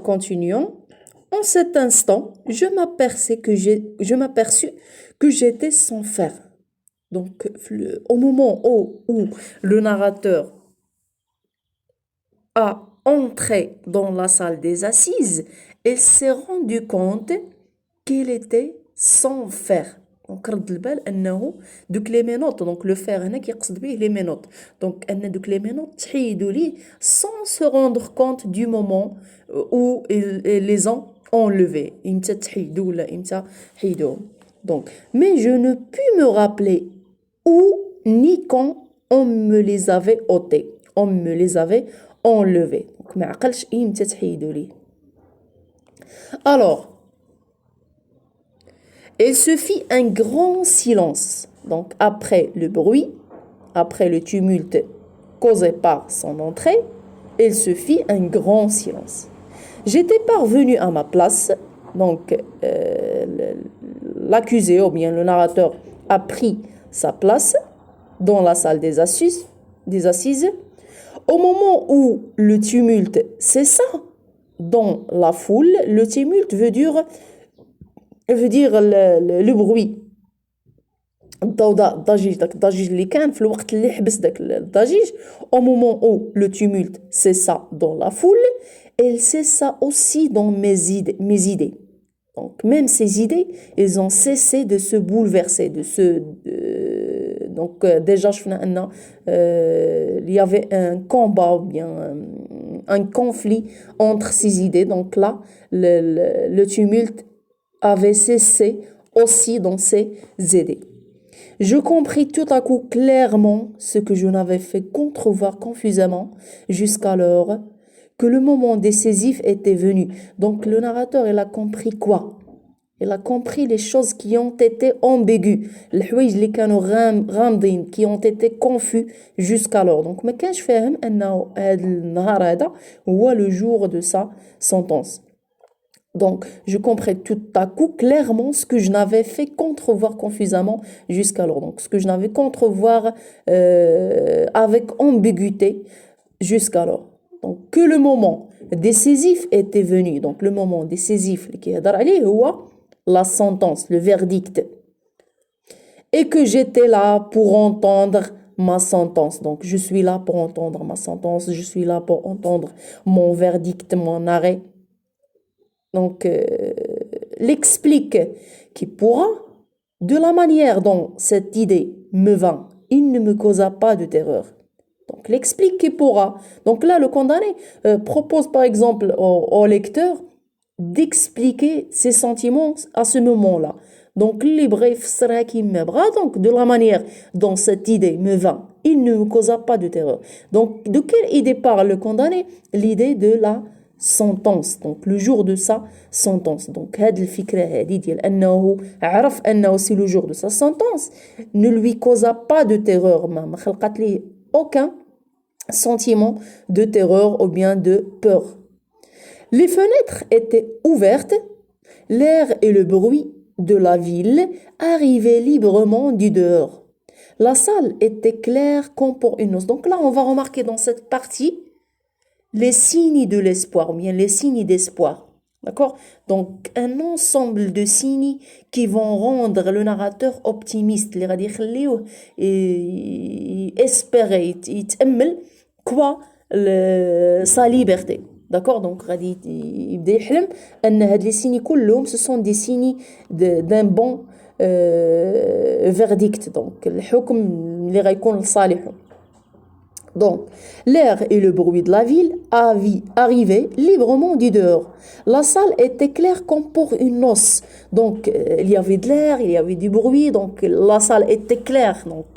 Continuons. En cet instant, je m'aperçus que j'étais sans fer. Donc, au moment où le narrateur a entré dans la salle des assises, il s'est rendu compte qu'il était sans fer. Donc, رد البال أنه دوك لي مينوط دونك لو فير هنا كيقصد به لي مينوط دونك أن دوك لي مينوط تحيدوا ليه sans se rendre compte du moment où ils les ont enlevés إمتى تحيدوا ولا إمتى حيدوهم donc mais je ne puis me rappeler où ni quand on me les avait ôtés on me les avait enlevés donc ما عقلش إمتى تحيدوا ليه alors il se fit un grand silence. Donc, après le bruit, après le tumulte causé par son entrée, il se fit un grand silence. J'étais parvenu à ma place. Donc, l'accusé ou bien le narrateur a pris sa place dans la salle des assises. Au moment où le tumulte cessa dans la foule, le tumulte veut dire le bruit الضوضاء الضجيج داك الضجيج اللي كان في الوقت اللي حبس داك الضجيج au moment où le tumulte cessa dans la foule il cessa aussi dans mes idées donc même ces idées elles ont cessé de se bouleverser donc déjà شفنا أن il y avait un combat ou bien un conflit entre ces idées donc là le tumulte avait cessé aussi dans ses idées. Je compris tout à coup clairement ce que je n'avais fait qu'entrevoir confusément jusqu'alors que le moment décisif était venu. Donc le narrateur, il a compris quoi? Il a compris les choses qui ont été ambiguës, الحوايج اللي كانوا غامضين, qui ont été confus jusqu'alors. Donc ما كانش فاهم أنه هذا النهار هذا هو le jour de sa sentence. Donc, je compris tout à coup clairement ce que je n'avais fait qu'entrevoir confusément jusqu'alors. Donc, ce que je n'avais qu'entrevoir avec ambiguïté jusqu'alors. Donc, que le moment décisif était venu. Donc, le moment décisif, la sentence, le verdict. Et que j'étais là pour entendre ma sentence. Donc, je suis là pour entendre ma sentence. Je suis là pour entendre mon verdict, mon arrêt. Donc, l'explique qui pourra, de la manière dont cette idée me vint, il ne me causa pas de terreur. Donc, l'explique qui pourra. Donc là, le condamné propose par exemple au lecteur d'expliquer ses sentiments à ce moment-là. Donc, donc, de la manière dont cette idée me vint, il ne me causa pas de terreur. Donc, de quelle idée parle le condamné? L'idée de la sentence, donc le jour de sa sentence. Donc هاد الفكرة هادي ديال أنه عرف أنه c'est le jour de sa sentence ne lui causa pas de terreur, ما خلقت ليه aucun sentiment de terreur ou bien de peur. Les fenêtres étaient ouvertes, l'air et le bruit de la ville arrivaient librement du dehors. La salle était claire comme pour une noce. Donc là, on va remarquer dans cette partie les signes de l'espoir, ou bien les signes d'espoir. D'accord? Donc, un ensemble de signes qui vont rendre le narrateur optimiste. Les radis et espérer, يتأمل quoi sa liberté. D'accord? Donc, غادي يبدا يحلم أن هاد les signes كلهم ce sont des signes d'un bon verdict. Donc, الحكم اللي غيكون لصالحه. Donc, l'air et le bruit de la ville arrivaient librement du dehors. La salle était claire comme pour une noce. Donc, il y avait de l'air, il y avait du bruit. Donc, la salle était claire. Donc,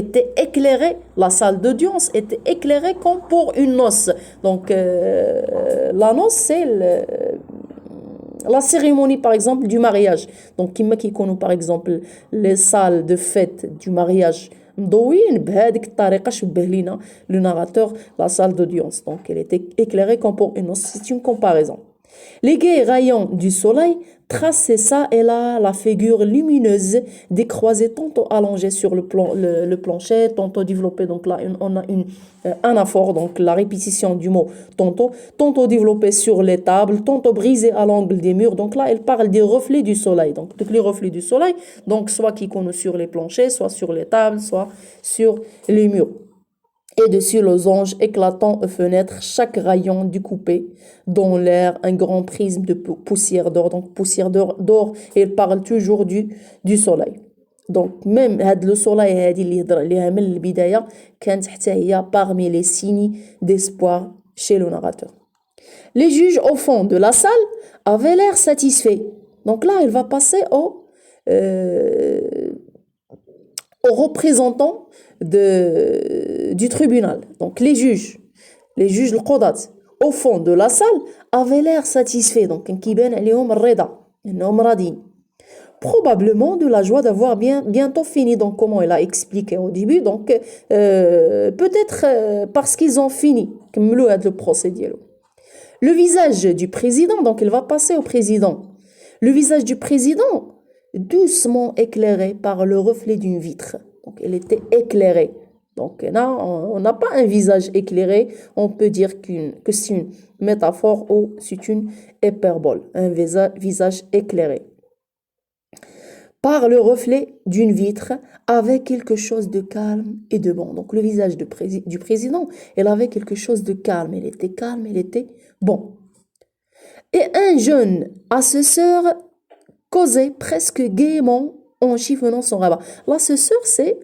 était éclairée. La salle d'audience était éclairée comme pour une noce. Donc, la noce, c'est la cérémonie, par exemple, du mariage. Donc, qui connaît, par exemple, les salles de fête du mariage. مضوين بهذيك الطريقة شبه لينا le narrateur la salle d'audience. Donc elle était éclairée comme pour une noce. C'est une comparaison. Les gais rayons du soleil Tracer ça, et là, la figure lumineuse décroisée, tantôt allongée sur le plancher, tantôt développée. Donc là, on a une anaphore, donc la répétition du mot tantôt développée sur les tables, tantôt brisée à l'angle des murs. Donc là, elle parle des reflets du soleil. Donc les reflets du soleil, donc soit qui connaissent sur les planchers, soit sur les tables, soit sur les murs. Et dessus losange éclatant aux fenêtres, chaque rayon découpé dans l'air, un grand prisme de poussière d'or. Donc poussière d'or, et il parle toujours du soleil. Donc même le soleil هذه اللي هضر من البداية كانت حتى هي parmi les signes d'espoir chez le narrateur. Les juges au fond de la salle avaient l'air satisfaits. Donc là, il va passer aux représentants du tribunal. Donc les juges, le قضاة, au fond de la salle, avaient l'air satisfaits. Donc كيبان عليهم الرضا انهم راضيين. Probablement de la joie d'avoir bientôt fini. Donc comment il a expliqué au début, donc peut-être parce qu'ils ont fini كملوا هذا le procès ديالو. Le visage du président, donc il va passer au président. Le visage du président, doucement éclairé par le reflet d'une vitre. Donc, il était éclairé. Donc, là, on n'a pas un visage éclairé. On peut dire que c'est une métaphore ou c'est une hyperbole. Un visage éclairé. Par le reflet d'une vitre, avec quelque chose de calme et de bon. Donc, le visage du président, il avait quelque chose de calme. Il était calme, il était bon. Et un jeune assesseur causait presque gaiement en chiffonnant son rabat. L'assesseur, c'est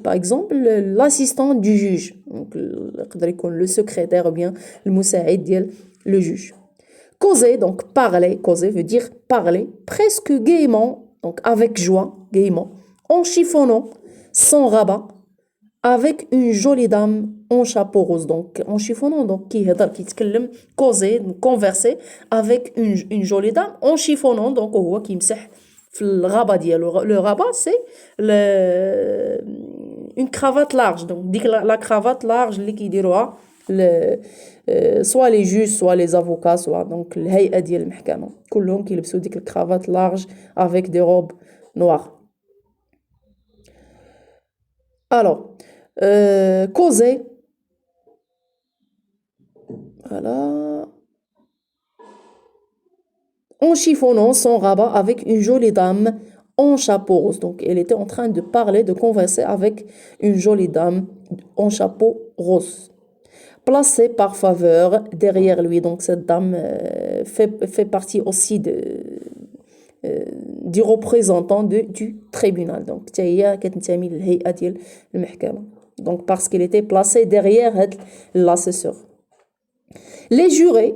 par exemple l'assistant du juge. Donc, le secrétaire ou bien le moussaïd ديال le juge. Causer, donc parler, causer veut dire parler, presque gaiement, donc avec joie, gaiement, en chiffonnant son rabat avec une jolie dame en chapeau rose. Donc en chiffonnant, donc qui يتكلم, causer, converser avec une jolie dame en chiffonnant, donc هو كيمسح في الغابة ديالو. Le rabat, c'est une cravate large. Donc ديك la cravate large اللي كيديروها soit les juges, soit les avocats, soit donc الهيئة ديال المحكمة كلهم كيلبسوا ديك الكرافات large avec des robes noires. Alors, causer, voilà, en chiffonnant son rabat avec une jolie dame en chapeau rose. Donc, elle était en train de parler, de converser avec une jolie dame en chapeau rose, placée par faveur derrière lui. Donc, cette dame fait partie aussi du représentant du tribunal. Donc, هي كتنتمي للهيئة ديال المحكمة. Donc, parce qu'elle était placée derrière l'assesseur. Les jurés,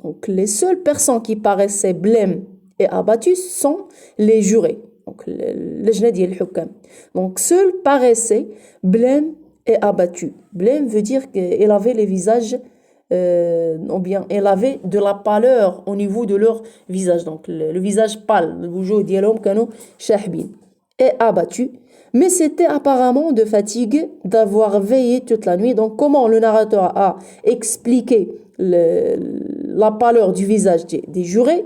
donc les seules personnes qui paraissaient blêmes et abattues sont les jurés. Donc, اللجنة ديال الحكام. Donc, seuls paraissaient blêmes et abattus. Blême veut dire qu'elle avait les visages, ou bien elle avait de la pâleur au niveau de leur visage. Donc, le visage pâle, الوجوه ديالهم كانوا شاحبين. Et abattus. Mais c'était apparemment de fatigue d'avoir veillé toute la nuit. Donc, comment le narrateur a expliqué la pâleur du visage des jurés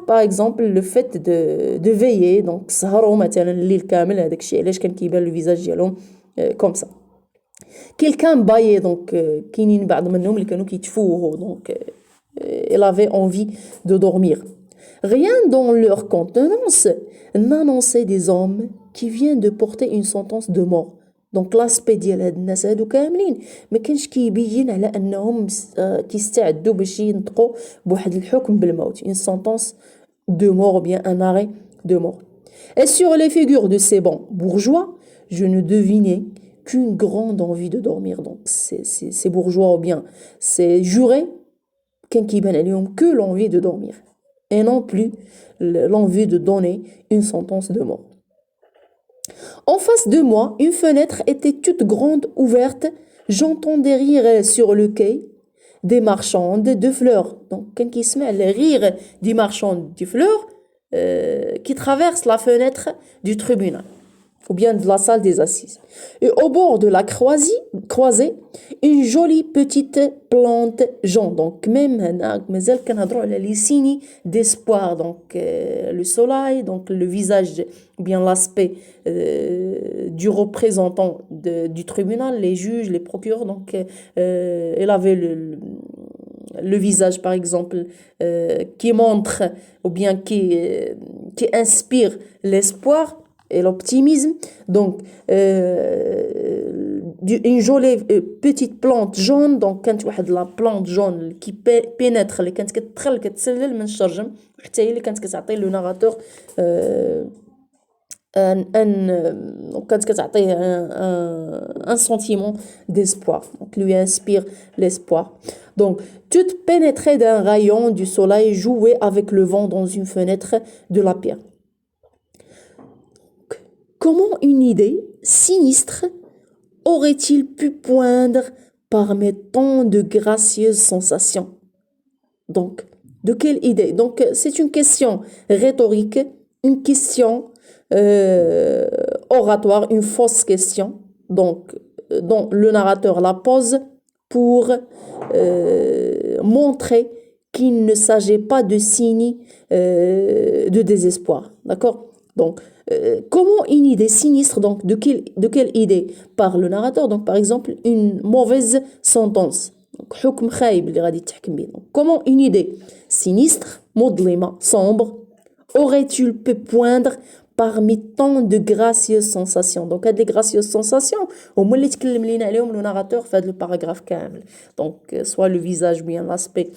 par exemple le fait de veiller. Donc, سهروا مثلا الليل كامل, هذاك الشيء علاش كان كيبان le visage ديالهم comme ça. Quelqu'un baillait, donc كاينين بعض منهم اللي كانوا كيتفوهوا, donc elle avait envie de dormir. Rien dans leur contenance n'annonçait des hommes qui viennent de porter une sentence de mort. Donc l'aspect ديال هاد الناس هادو كاملين ما كانش كيبين على انهم كيستعدوا باش ينطقوا بواحد الحكم بالموت, une sentence de mort ou bien un arrêt de mort. Et sur les figures de ces bancs bourgeois, je ne devinais qu'une grande envie de dormir. Donc ces bourgeois ou bien ces jurés كان كيبان عليهم que l'envie de dormir et non plus l'envie de donner une sentence de mort. En face de moi, une fenêtre était toute grande ouverte. J'entendais rire sur le quai des marchandes de fleurs. Donc, quand il se met le rire des marchandes de fleurs qui traversent la fenêtre du tribunal. ou bien de la salle des assises. Et au bord de la croisée, une jolie petite plante jaune. Donc, même, les signes d'espoir. Donc, le soleil, donc le visage, ou bien l'aspect du représentant du tribunal, les juges, les procureurs. Donc, elle avait le visage, par exemple, qui montre, ou bien qui inspire l'espoir et l'optimisme. Donc, une jolie petite plante jaune. Donc, quand واحد la plante jaune qui pénètre, اللي كانت كتدخل كتسلل من الشرجم حتى هي اللي كانت كتعطي le narrateur كانت كتعطيه un sentiment d'espoir. Donc, lui inspire l'espoir. Donc, toute pénétrée d'un rayon du soleil jouait avec le vent dans une fenêtre de la pierre. Comment une idée sinistre aurait-il pu poindre parmi tant de gracieuses sensations? Donc, de quelle idée? Donc, c'est une question rhétorique, une question oratoire, une fausse question, donc, dont le narrateur la pose pour montrer qu'il ne s'agit pas de signes de désespoir. D'accord? Donc, comment une idée sinistre, donc de quelle idée parle le narrateur? Donc, par exemple, une mauvaise sentence. Donc, حكم خايب اللي غادي تحكم به. Donc, comment une idée sinistre, مظلمة, sombre, aurait-il pu poindre parmi tant de gracieuses sensations? Donc, هاد les gracieuses sensations هما اللي تكلم لينا عليهم le narrateur في هاد le paragraphe كامل. Donc, soit le visage ou bien l'aspect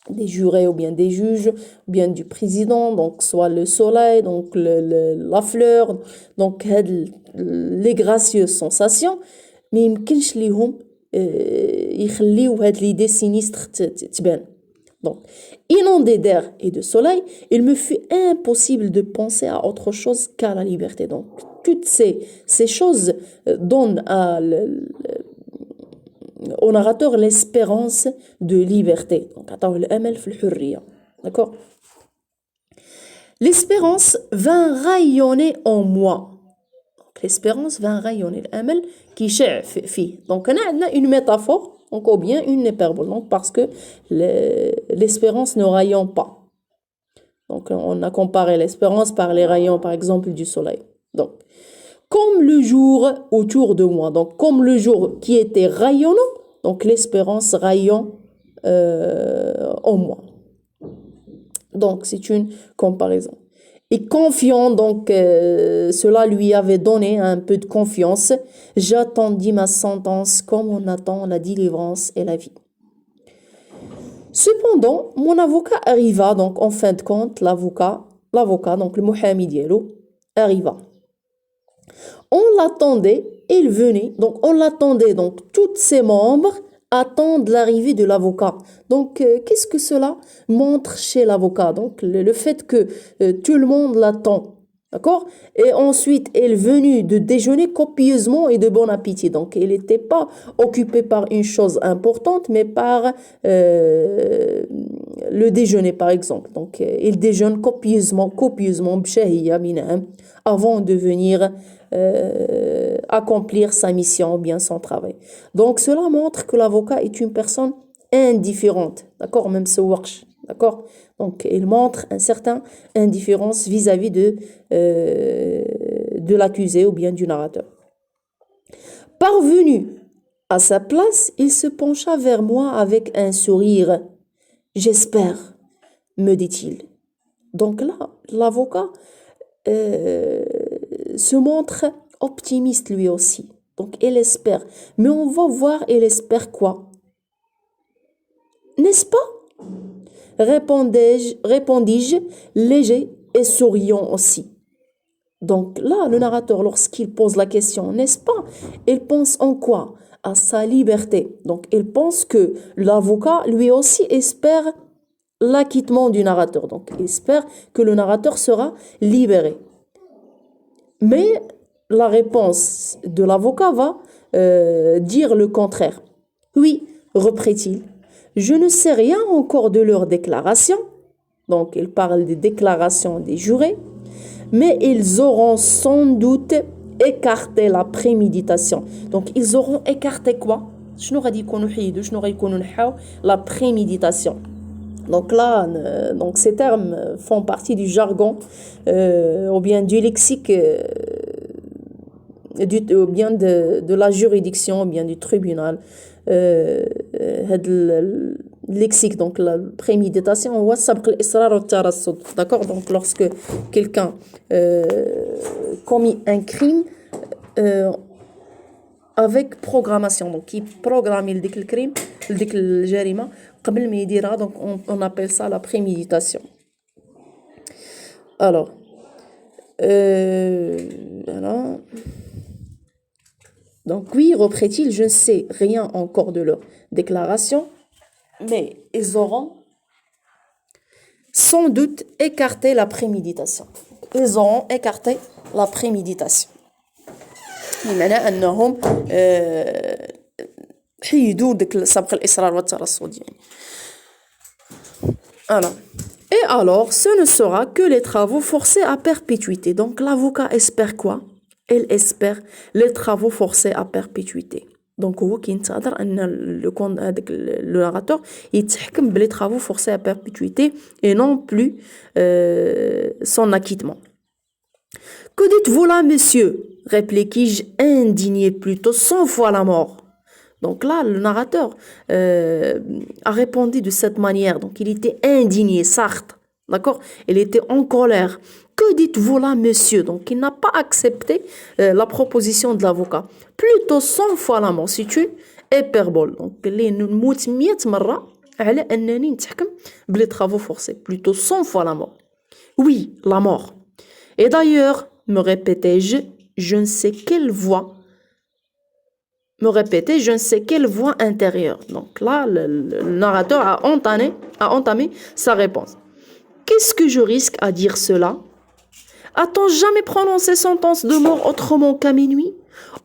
des jurés ou bien des juges, ou bien du président, donc soit le soleil, donc la fleur, donc les gracieuses sensations, mais يمكنش ليهم يخليو هاد l'idée sinistre تبان. Donc, inondé d'air et de soleil, il me fut impossible de penser à autre chose qu'à la liberté. Donc, toutes ces choses donnent au narrateur l'espérance de liberté. Donc, d'accord? L'espérance vint rayonner en moi. Donc, l'espérance vint rayonner. L'amel qui cherche fi. Donc, on a une métaphore, donc, ou bien une hyperbole. Donc, parce que l'espérance ne rayonne pas. Donc, on a comparé l'espérance par les rayons, par exemple, du soleil. Donc, comme le jour autour de moi. Donc, comme le jour qui était rayonnant, donc l'espérance rayonne en moi. Donc, c'est une comparaison. Et confiant, donc, cela lui avait donné un peu de confiance. J'attendis ma sentence comme on attend la délivrance et la vie. Cependant, mon avocat arriva, donc en fin de compte, l'avocat, donc le muhami dielo, arriva. On l'attendait, il venait, donc on l'attendait, donc tous ses membres attendent l'arrivée de l'avocat. Donc, qu'est-ce que cela montre chez l'avocat? Donc, le fait que tout le monde l'attend, d'accord? Et ensuite, elle est venue de déjeuner copieusement et de bon appétit. Donc, elle n'était pas occupée par une chose importante, mais par le déjeuner, par exemple. Donc, il déjeune copieusement, b'shahiyya minham, avant de venir accomplir sa mission ou bien son travail. Donc, cela montre que l'avocat est une personne indifférente, d'accord? Même ce work, d'accord? Donc, il montre une certaine indifférence vis-à-vis de l'accusé ou bien du narrateur. Parvenu à sa place, il se pencha vers moi avec un sourire. « J'espère », me dit-il. Donc là, l'avocat se montre optimiste lui aussi. Donc, il espère. Mais on va voir, il espère quoi? N'est-ce pas? Répondis-je, léger et souriant aussi. Donc là, le narrateur, lorsqu'il pose la question, n'est-ce pas? Il pense en quoi? À sa liberté. Donc, il pense que l'avocat, lui aussi, espère l'acquittement du narrateur. Donc, il espère que le narrateur sera libéré. Mais la réponse de l'avocat va dire le contraire. Oui, reprit-il, je ne sais rien encore de leur déclaration. Donc, il parle des déclarations des jurés, mais ils auront sans doute écarté la préméditation. Donc, ils auront écarté quoi? شنو غادي يكونوا حيدوا شنو غيكونوا نحاو la préméditation. Donc là, donc ces termes font partie du jargon ou bien du lexique ou bien de la juridiction ou bien du tribunal. Lexique, donc la préméditation, هو السبق الإصرار والترصد. D'accord? Donc lorsque quelqu'un commet un crime avec programmation, donc il programme ديك الكريم ديك الجريمة قبل ما يديرها, donc on appelle ça la préméditation. Alors voilà. Donc oui, reprit-il, je ne sais rien encore de leur déclaration, mais ils auront sans doute écarté la préméditation. Ils auront écarté la préméditation. بمعنى أنهم حيدوا ديك سبق الإصرار والترصد يعني. Alors. Et alors, ce ne sera que les travaux forcés à perpétuité. Donc l'avocat espère quoi? Elle espère les travaux forcés à perpétuité. Donc هو كينتظر ان le narrateur يتحكم بلي travaux forcés à perpétuité et non plus son acquittement. Que dites-vous là, monsieur? Répliquai-je, indigné plutôt 100 fois la mort. Donc là, le narrateur a répondu de cette manière. Donc il était indigné, Sartre. D'accord? Il était en colère. Que dites-vous là, monsieur? Donc il n'a pas accepté la proposition de l'avocat. Plutôt 100 fois la mort. C'est une hyperbole. Donc اللي نموت 100 مرة على أنني نتحكم بلي travaux forcés. Plutôt 100 fois la mort. Oui, la mort. Et d'ailleurs, me répétais-je, je ne sais quelle voix intérieure. Donc là, le narrateur a entamé sa réponse. Qu'est-ce que je risque à dire cela? A-t-on jamais prononcé sentence de mort autrement qu'à minuit,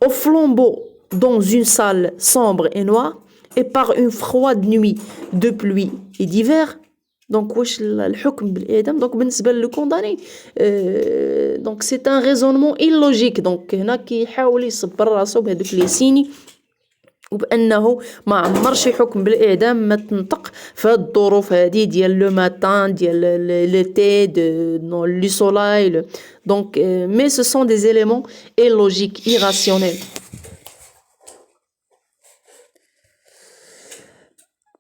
au flambeau, dans une salle sombre et noire, et par une froide nuit de pluie et d'hiver? Donc واش الحكم بالإعدام donc بالنسبة للو كونداني donc c'est un raisonnement illogique. donc هنا كيحاول يصبر راسو بهذوك لي سيني وبانه ما عمرش حكم بالاعدام ما تنطق في هاد الظروف هادي ديال لو ماتان ديال l'été de le soleil donc mais ce sont des éléments illogiques, irrationnels.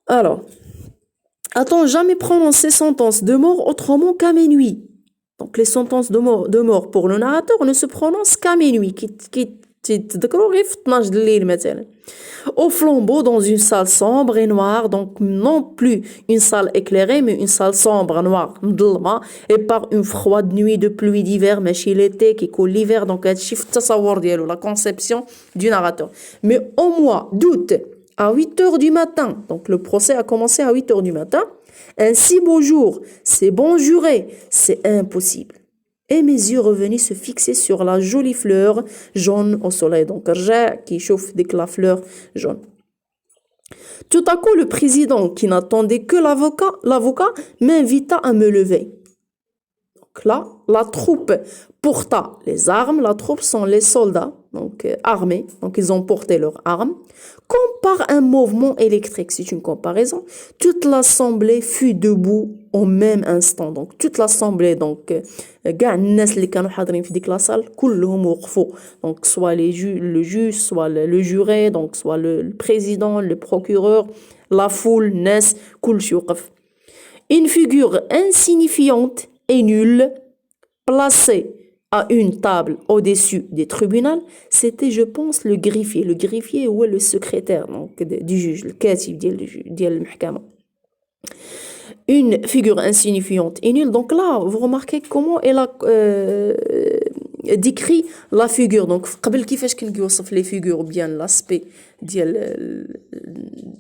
Alors, a-t-on jamais prononcé sentence de mort autrement qu'à minuit? Donc les sentences de mort pour le narrateur ne se prononcent qu'à minuit. تذكروا غير في 12 الليل مثلا. Au flambeau, dans une salle sombre et noire, donc non plus une salle éclairée, mais une salle sombre, noire, مظلمة, et par une froide nuit de pluie d'hiver, ماشي l'été qui coule l'hiver, donc هادشي في التصور ديالو, la conception du narrateur. Mais au mois d'août, à 8h du matin, donc le procès a commencé à 8h du matin, un si beau jour, c'est bon juré, c'est impossible. Et mes yeux revenus se fixer sur la jolie fleur jaune au soleil. Donc, رجع كيشوف ديك la fleur jaune. Tout à coup, le président, qui n'attendait que l'avocat m'invita à me lever. Donc là, la troupe porta les armes. La troupe sont les soldats, donc armés. Donc, ils ont porté leurs armes. Comme par un mouvement électrique, c'est une comparaison, toute l'assemblée fut debout au même instant. Donc, toute l'assemblée, donc, كاع الناس اللي كانوا حاضرين في ديك لاصال كلهم وقفوا. Donc, soit le juge, soit le juré, donc, soit le président, le procureur, la foule, الناس, كلشي وقف. Une figure insignifiante et nulle, placée à une table au-dessus des tribunaux, c'était, je pense, le greffier. Le greffier ou le secrétaire donc, du juge, le كاتب ديال المحكمة. Une figure insignifiante et nulle. Donc là, vous remarquez comment elle a décrit la figure. Donc, قبل كيفاش كان كيوصف les figures ou bien l'aspect ديال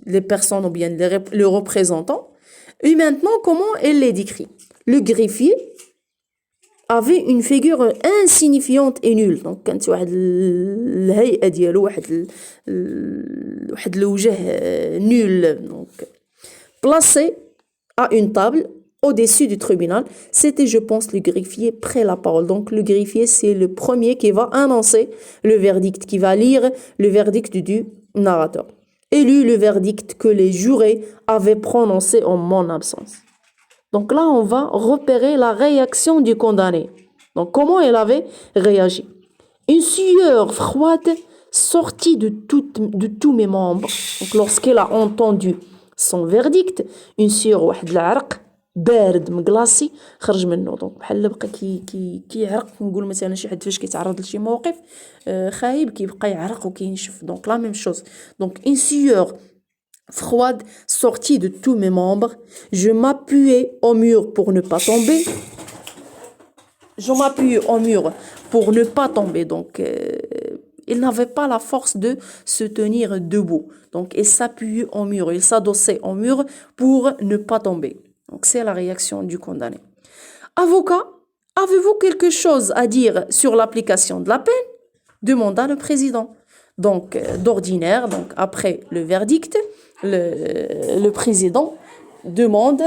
les personnes ou bien le représentant. Et maintenant, comment elle les décrit? Le greffier avait une figure insignifiante et nulle. Donc كانت واحد الهيئة ديالو واحد الوجه nul. Donc placé à une table au-dessus du tribunal, c'était, je pense, le greffier près la parole. Donc, le greffier, c'est le premier qui va annoncer le verdict, qui va lire le verdict du narrateur. Et lu le verdict que les jurés avaient prononcé en mon absence. Donc là, on va repérer la réaction du condamné. Donc, comment il avait réagi. Une sueur froide sortit de tous mes membres. Donc, lorsqu'il a entendu son verdict, une sueur واحد العرق بارد مقلاصي خرج منه. دونك بحال بقى كيعرق. نقول مثلا شي حد فاش كيتعرض لشي موقف خايب كيبقى يعرق وكينشف. دونك لا ميم شوز. دونك une sueur froide sortit de tous mes membres. Je m'appuyais au mur pour ne pas tomber. Je m'appuyais au mur pour ne pas tomber. Donc, il n'avait pas la force de se tenir debout. Donc, il s'appuyait au mur, il s'adossait au mur pour ne pas tomber. Donc, c'est la réaction du condamné. Avocat, avez-vous quelque chose à dire sur l'application de la peine? Demanda le président. Donc, d'ordinaire, donc après le verdict, le président demande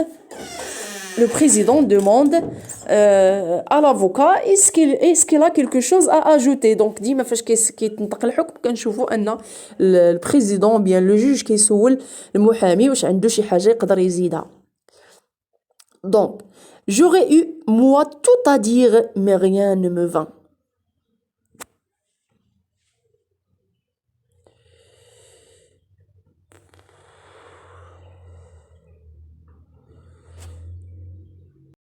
à l'avocat est-ce qu'il a quelque chose à ajouter. Donc ديما فاش كيتنطق الحكم كنشوفوا ان البريزيدون bien le juge كيسول المحامي واش عنده شي حاجه يقدر يزيدها. Donc j'aurais eu moi tout à dire mais rien ne me vint.